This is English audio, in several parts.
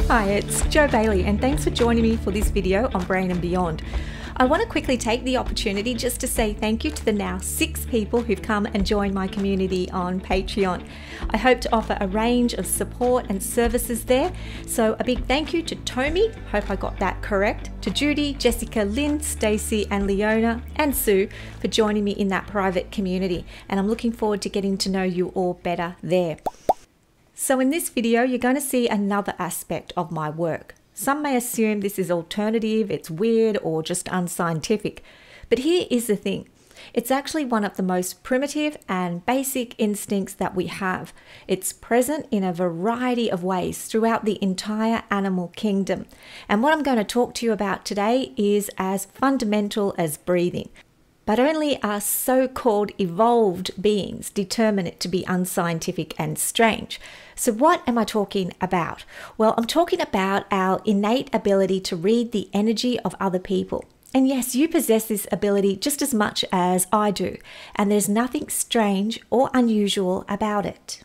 Hi, it's Jo Bailey and thanks for joining me for this video on Brain and Beyond. I want to quickly take the opportunity just to say thank you to the now 6 people who've come and joined my community on Patreon. I hope to offer a range of support and services there. So a big thank you to Tommy, hope I got that correct, to Judy, Jessica, Lynn, Stacey and Leona and Sue for joining me in that private community. And I'm looking forward to getting to know you all better there. So in this video, you're going to see another aspect of my work. Some may assume this is alternative, it's weird, or just unscientific. But here is the thing. It's actually one of the most primitive and basic instincts that we have. It's present in a variety of ways throughout the entire animal kingdom. And what I'm going to talk to you about today is as fundamental as breathing. But only us so-called evolved beings determine it to be unscientific and strange. So what am I talking about? Well, I'm talking about our innate ability to read the energy of other people. And yes, you possess this ability just as much as I do. And there's nothing strange or unusual about it.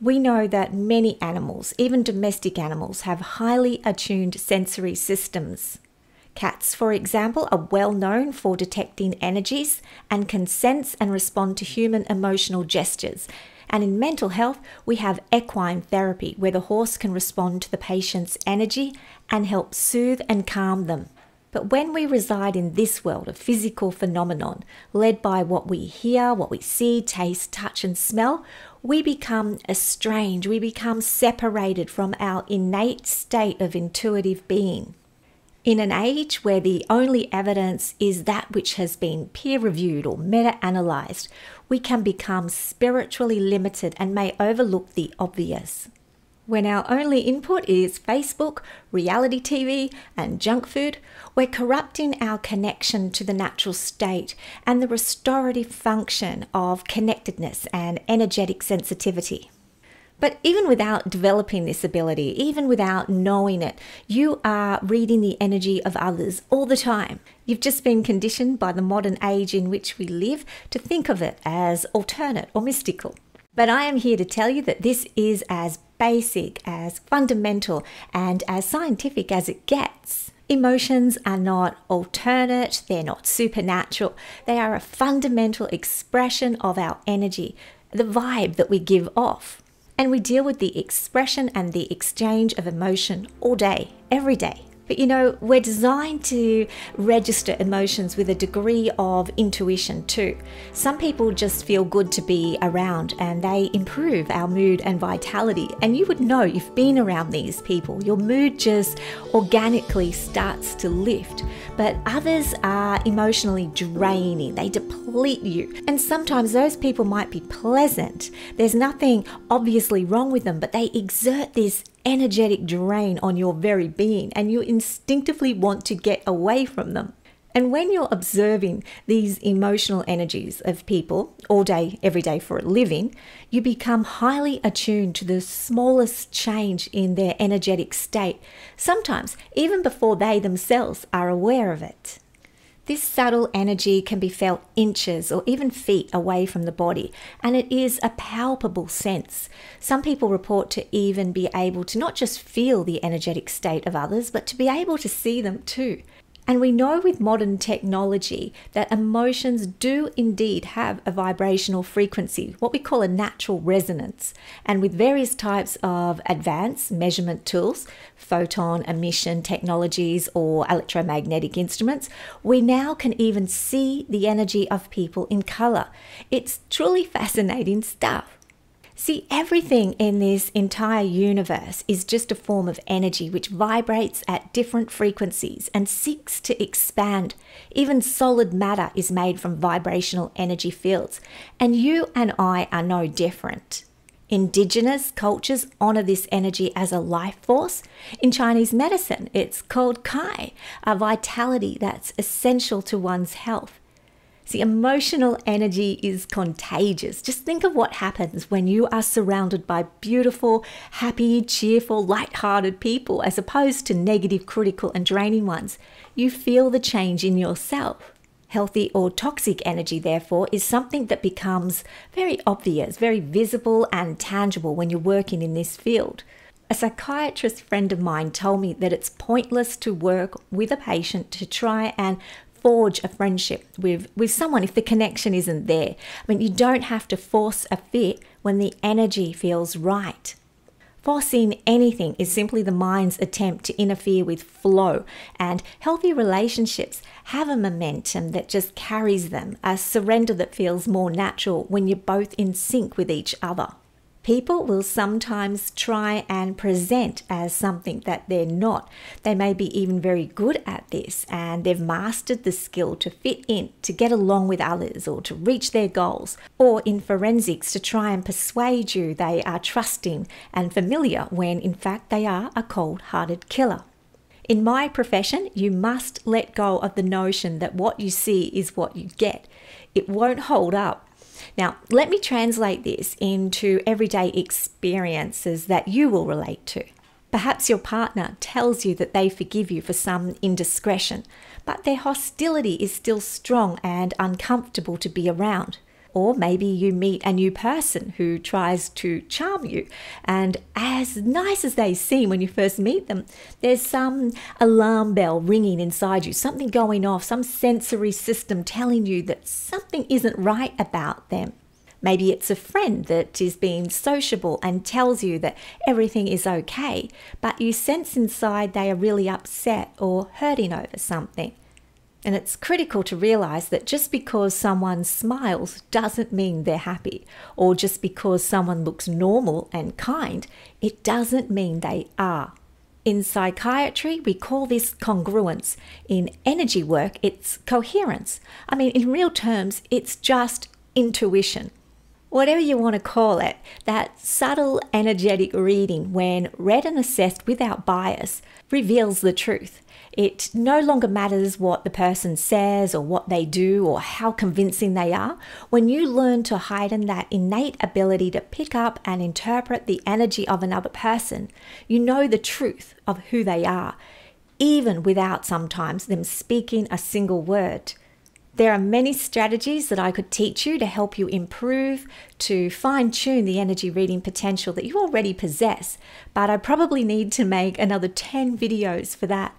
We know that many animals, even domestic animals, have highly attuned sensory systems. Cats, for example, are well known for detecting energies and can sense and respond to human emotional gestures. And in mental health, we have equine therapy, where the horse can respond to the patient's energy and help soothe and calm them. But when we reside in this world of physical phenomenon, led by what we hear, what we see, taste, touch and smell, we become estranged, we become separated from our innate state of intuitive being. In an age where the only evidence is that which has been peer-reviewed or meta-analysed, we can become spiritually limited and may overlook the obvious. When our only input is Facebook, reality TV and junk food, we're corrupting our connection to the natural state and the restorative function of connectedness and energetic sensitivity. But even without developing this ability, even without knowing it, you are reading the energy of others all the time. You've just been conditioned by the modern age in which we live to think of it as alternate or mystical. But I am here to tell you that this is as basic, as fundamental, and as scientific as it gets. Emotions are not alternate, they're not supernatural. They are a fundamental expression of our energy, the vibe that we give off. And we deal with the expression and the exchange of emotion all day, every day. But you know, we're designed to register emotions with a degree of intuition too. Some people just feel good to be around and they improve our mood and vitality. And you would know, you've been around these people, your mood just organically starts to lift. But others are emotionally draining, they deplete you. And sometimes those people might be pleasant. There's nothing obviously wrong with them, but they exert this energetic drain on your very being and you instinctively want to get away from them. And when you're observing these emotional energies of people all day, every day for a living, you become highly attuned to the smallest change in their energetic state, sometimes even before they themselves are aware of it. This subtle energy can be felt inches or even feet away from the body, and it is a palpable sense. Some people report to even be able to not just feel the energetic state of others, but to be able to see them too. And we know with modern technology that emotions do indeed have a vibrational frequency, what we call a natural resonance. And with various types of advanced measurement tools, photon emission technologies or electromagnetic instruments, we now can even see the energy of people in color. It's truly fascinating stuff. See, everything in this entire universe is just a form of energy which vibrates at different frequencies and seeks to expand. Even solid matter is made from vibrational energy fields, and you and I are no different. Indigenous cultures honor this energy as a life force. In Chinese medicine, it's called Kai, a vitality that's essential to one's health. See, emotional energy is contagious. Just think of what happens when you are surrounded by beautiful, happy, cheerful, light-hearted people as opposed to negative, critical and draining ones. You feel the change in yourself. Healthy or toxic energy, therefore, is something that becomes very obvious, very visible and tangible when you're working in this field. A psychiatrist friend of mine told me that it's pointless to work with a patient to try and forge a friendship with someone if the connection isn't there. I mean, you don't have to force a fit when the energy feels right. Forcing anything is simply the mind's attempt to interfere with flow, and healthy relationships have a momentum that just carries them, a surrender that feels more natural when you're both in sync with each other. People will sometimes try and present as something that they're not. They may be even very good at this, and they've mastered the skill to fit in, to get along with others, or to reach their goals, or in forensics to try and persuade you they are trusting and familiar when in fact they are a cold-hearted killer. In my profession, you must let go of the notion that what you see is what you get. It won't hold up. Now, let me translate this into everyday experiences that you will relate to. Perhaps your partner tells you that they forgive you for some indiscretion, but their hostility is still strong and uncomfortable to be around. Or maybe you meet a new person who tries to charm you, and as nice as they seem when you first meet them, there's some alarm bell ringing inside you, something going off, some sensory system telling you that something isn't right about them. Maybe it's a friend that is being sociable and tells you that everything is okay, but you sense inside they are really upset or hurting over something. And it's critical to realize that just because someone smiles doesn't mean they're happy, or just because someone looks normal and kind, it doesn't mean they are. In psychiatry, we call this congruence. In energy work, it's coherence. I mean, in real terms, it's just intuition. Whatever you want to call it, that subtle energetic reading, when read and assessed without bias, reveals the truth. It no longer matters what the person says or what they do or how convincing they are. When you learn to heighten that innate ability to pick up and interpret the energy of another person, you know the truth of who they are, even without sometimes them speaking a single word. There are many strategies that I could teach you to help you improve, to fine-tune the energy reading potential that you already possess, but I probably need to make another 10 videos for that.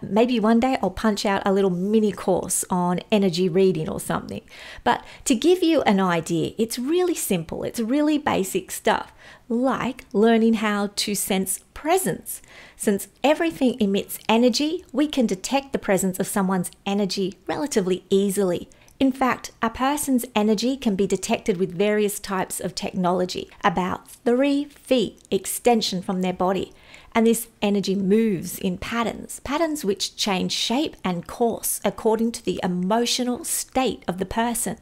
Maybe one day I'll punch out a little mini course on energy reading or something. But to give you an idea, it's really simple. It's really basic stuff, like learning how to sense presence. Since everything emits energy, we can detect the presence of someone's energy relatively easily. In fact, a person's energy can be detected with various types of technology, about 3 feet extension from their body. And this energy moves in patterns which change shape and course according to the emotional state of the person.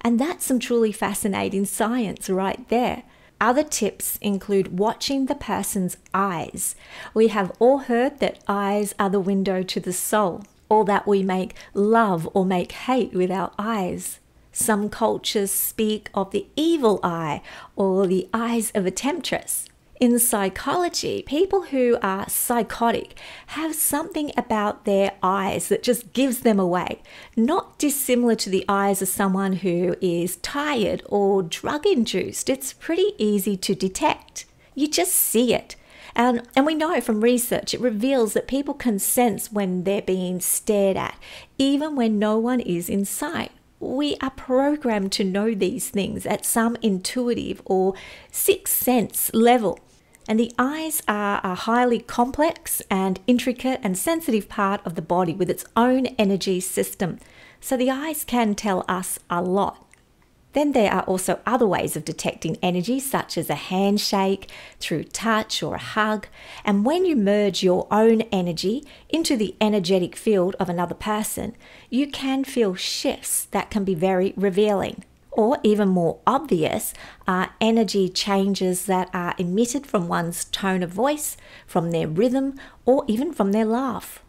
And that's some truly fascinating science right there. Other tips include watching the person's eyes. We have all heard that eyes are the window to the soul, or that we make love or make hate with our eyes. Some cultures speak of the evil eye or the eyes of a temptress. In psychology, people who are psychotic have something about their eyes that just gives them away, not dissimilar to the eyes of someone who is tired or drug-induced. It's pretty easy to detect. You just see it. And we know from research, it reveals that people can sense when they're being stared at, even when no one is in sight. We are programmed to know these things at some intuitive or sixth sense level. And the eyes are a highly complex and intricate and sensitive part of the body with its own energy system. So the eyes can tell us a lot. Then there are also other ways of detecting energy, such as a handshake, through touch or a hug. And when you merge your own energy into the energetic field of another person, you can feel shifts that can be very revealing. Or even more obvious are energy changes that are emitted from one's tone of voice, from their rhythm, or even from their laugh.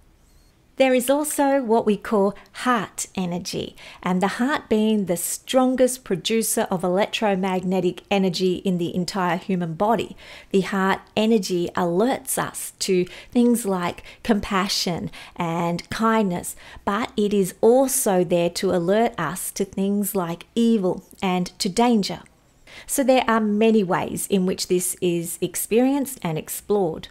There is also what we call heart energy, and the heart being the strongest producer of electromagnetic energy in the entire human body. The heart energy alerts us to things like compassion and kindness, but it is also there to alert us to things like evil and to danger. So there are many ways in which this is experienced and explored.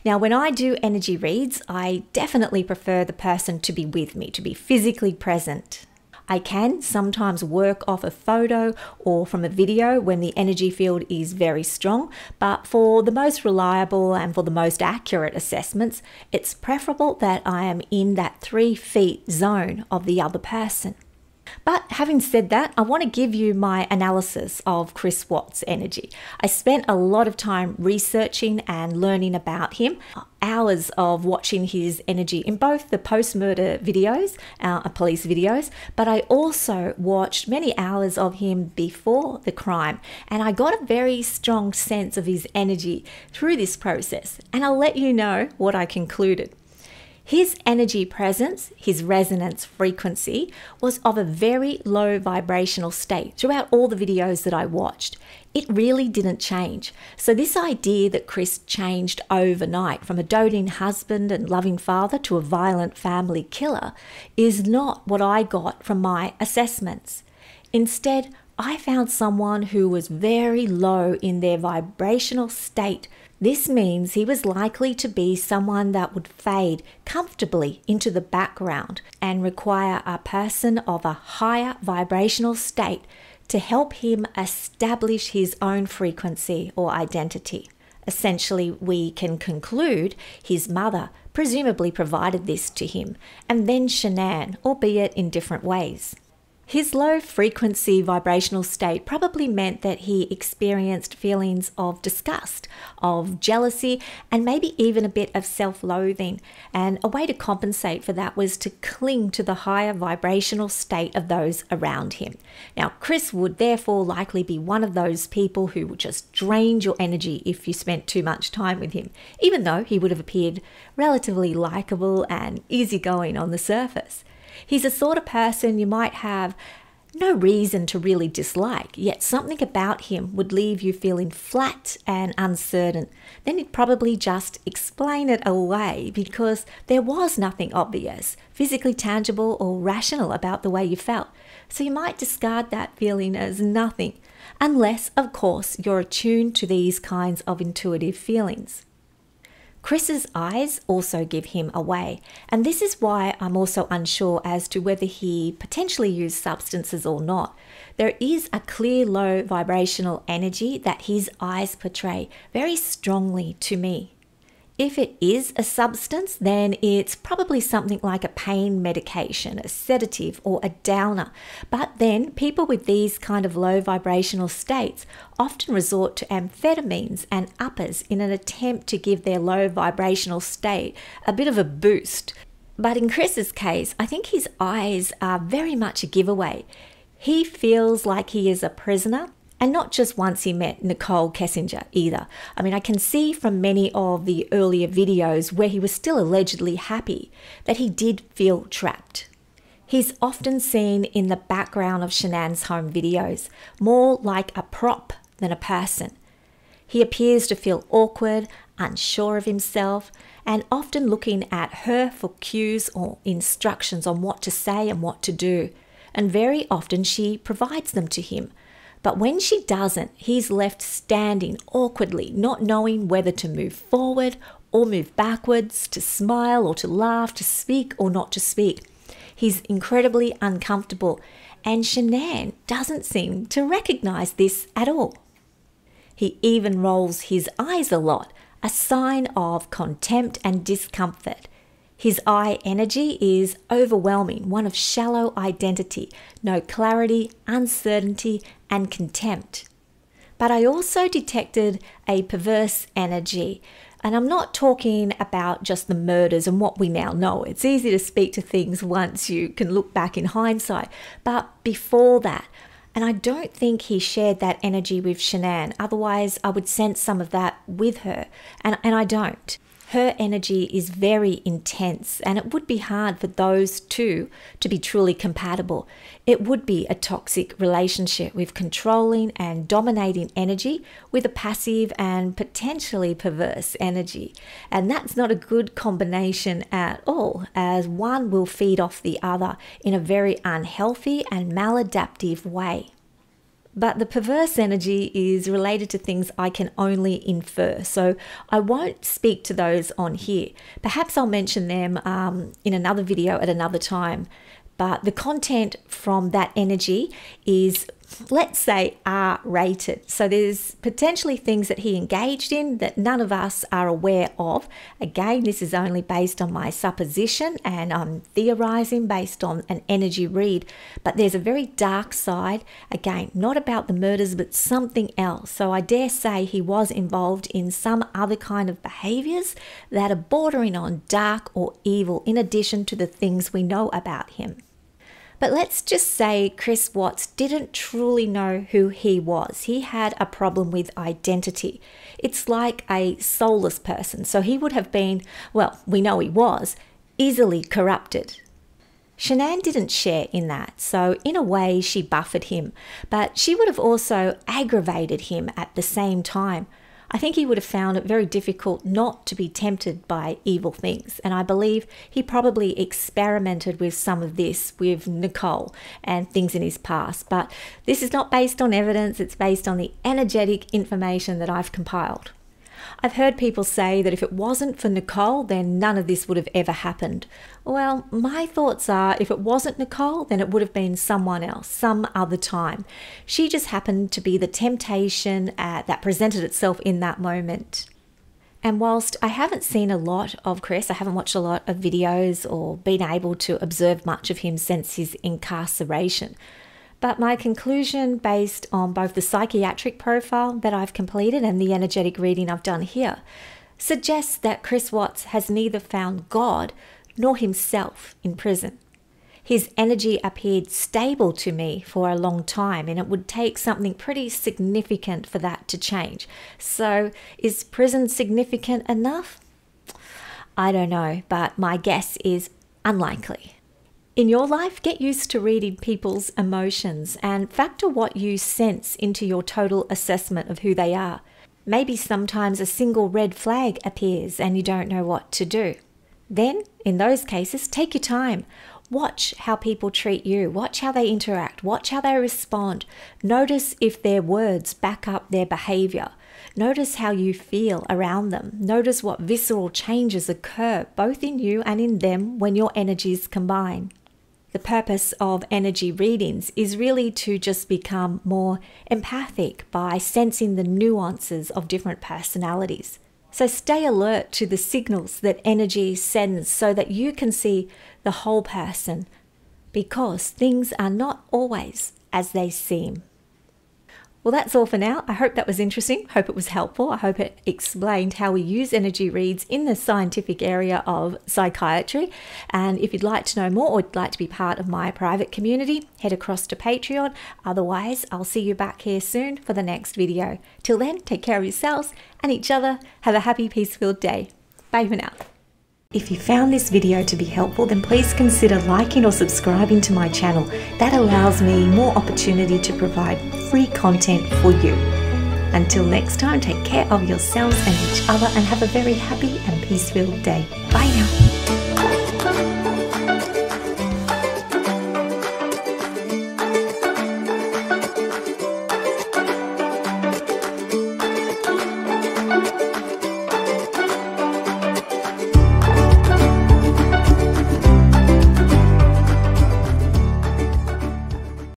Now, when I do energy reads, I definitely prefer the person to be with me, to be physically present. I can sometimes work off a photo or from a video when the energy field is very strong, but for the most reliable and for the most accurate assessments, it's preferable that I am in that 3 feet zone of the other person. But having said that, I want to give you my analysis of Chris Watts' energy. I spent a lot of time researching and learning about him, hours of watching his energy in both the post-murder videos, police videos, but I also watched many hours of him before the crime, and I got a very strong sense of his energy through this process, and I'll let you know what I concluded. His energy presence, his resonance frequency, was of a very low vibrational state throughout all the videos that I watched. It really didn't change. So this idea that Chris changed overnight from a doting husband and loving father to a violent family killer is not what I got from my assessments. Instead, I found someone who was very low in their vibrational state. This means he was likely to be someone that would fade comfortably into the background and require a person of a higher vibrational state to help him establish his own frequency or identity. Essentially, we can conclude his mother presumably provided this to him, and then Shanann, albeit in different ways. His low frequency vibrational state probably meant that he experienced feelings of disgust, of jealousy, and maybe even a bit of self-loathing. And a way to compensate for that was to cling to the higher vibrational state of those around him. Now, Chris would therefore likely be one of those people who would just drain your energy if you spent too much time with him, even though he would have appeared relatively likable and easygoing on the surface. He's a sort of person you might have no reason to really dislike, yet something about him would leave you feeling flat and uncertain. Then you'd probably just explain it away because there was nothing obvious, physically tangible or rational about the way you felt. So you might discard that feeling as nothing, unless, of course, you're attuned to these kinds of intuitive feelings. Chris's eyes also give him away, and this is why I'm also unsure as to whether he potentially used substances or not. There is a clear low vibrational energy that his eyes portray very strongly to me. If it is a substance, then it's probably something like a pain medication, a sedative, or a downer. But then people with these kind of low vibrational states often resort to amphetamines and uppers in an attempt to give their low vibrational state a bit of a boost. But in Chris's case, I think his eyes are very much a giveaway. He feels like he is a prisoner. And not just once he met Nicole Kessinger either. I mean, I can see from many of the earlier videos where he was still allegedly happy that he did feel trapped. He's often seen in the background of Shanann's home videos, more like a prop than a person. He appears to feel awkward, unsure of himself, and often looking at her for cues or instructions on what to say and what to do. And very often she provides them to him. But when she doesn't, he's left standing awkwardly, not knowing whether to move forward or move backwards, to smile or to laugh, to speak or not to speak. He's incredibly uncomfortable, and Shanann doesn't seem to recognize this at all. He even rolls his eyes a lot, a sign of contempt and discomfort. His eye energy is overwhelming, one of shallow identity, no clarity, uncertainty, and contempt. But I also detected a perverse energy, and I'm not talking about just the murders and what we now know. It's easy to speak to things once you can look back in hindsight, but before that, and I don't think he shared that energy with Shanann, otherwise I would sense some of that with her, and I don't. Her energy is very intense, and it would be hard for those two to be truly compatible. It would be a toxic relationship with controlling and dominating energy with a passive and potentially perverse energy. And that's not a good combination at all, as one will feed off the other in a very unhealthy and maladaptive way. But the perverse energy is related to things I can only infer, so I won't speak to those on here. Perhaps I'll mention them in another video at another time. But the content from that energy is, let's say, R-rated. So there's potentially things that he engaged in that none of us are aware of. Again, this is only based on my supposition, and I'm theorizing based on an energy read. But there's a very dark side, again, not about the murders, but something else. So I dare say he was involved in some other kind of behaviors that are bordering on dark or evil, in addition to the things we know about him. But let's just say Chris Watts didn't truly know who he was. He had a problem with identity. It's like a soulless person. So he would have been, well, we know he was, easily corrupted. Shanann didn't share in that. So in a way, she buffered him. But she would have also aggravated him at the same time. I think he would have found it very difficult not to be tempted by evil things. And I believe he probably experimented with some of this with Nicole and things in his past. But this is not based on evidence. It's based on the energetic information that I've compiled. I've heard people say that if it wasn't for Nicole, then none of this would have ever happened. Well, my thoughts are, if it wasn't Nicole, then it would have been someone else, some other time. She just happened to be the temptation that presented itself in that moment. And whilst I haven't seen a lot of Chris, I haven't watched a lot of videos or been able to observe much of him since his incarceration. But my conclusion, based on both the psychiatric profile that I've completed and the energetic reading I've done here, suggests that Chris Watts has neither found God nor himself in prison. His energy appeared stable to me for a long time, and it would take something pretty significant for that to change. So, is prison significant enough? I don't know, but my guess is unlikely. In your life, get used to reading people's emotions and factor what you sense into your total assessment of who they are. Maybe sometimes a single red flag appears and you don't know what to do. Then, in those cases, take your time. Watch how people treat you. Watch how they interact. Watch how they respond. Notice if their words back up their behavior. Notice how you feel around them. Notice what visceral changes occur both in you and in them when your energies combine. The purpose of energy readings is really to just become more empathic by sensing the nuances of different personalities. So stay alert to the signals that energy sends so that you can see the whole person, because things are not always as they seem. Well, that's all for now. I hope that was interesting. Hope it was helpful. I hope it explained how we use energy reads in the scientific area of psychiatry. And if you'd like to know more or would like to be part of my private community, head across to Patreon. Otherwise, I'll see you back here soon for the next video. Till then, take care of yourselves and each other. Have a happy, peace-filled day. Bye for now. If you found this video to be helpful, then please consider liking or subscribing to my channel. That allows me more opportunity to provide free content for you. Until next time, take care of yourselves and each other and have a very happy and peace-filled day. Bye now.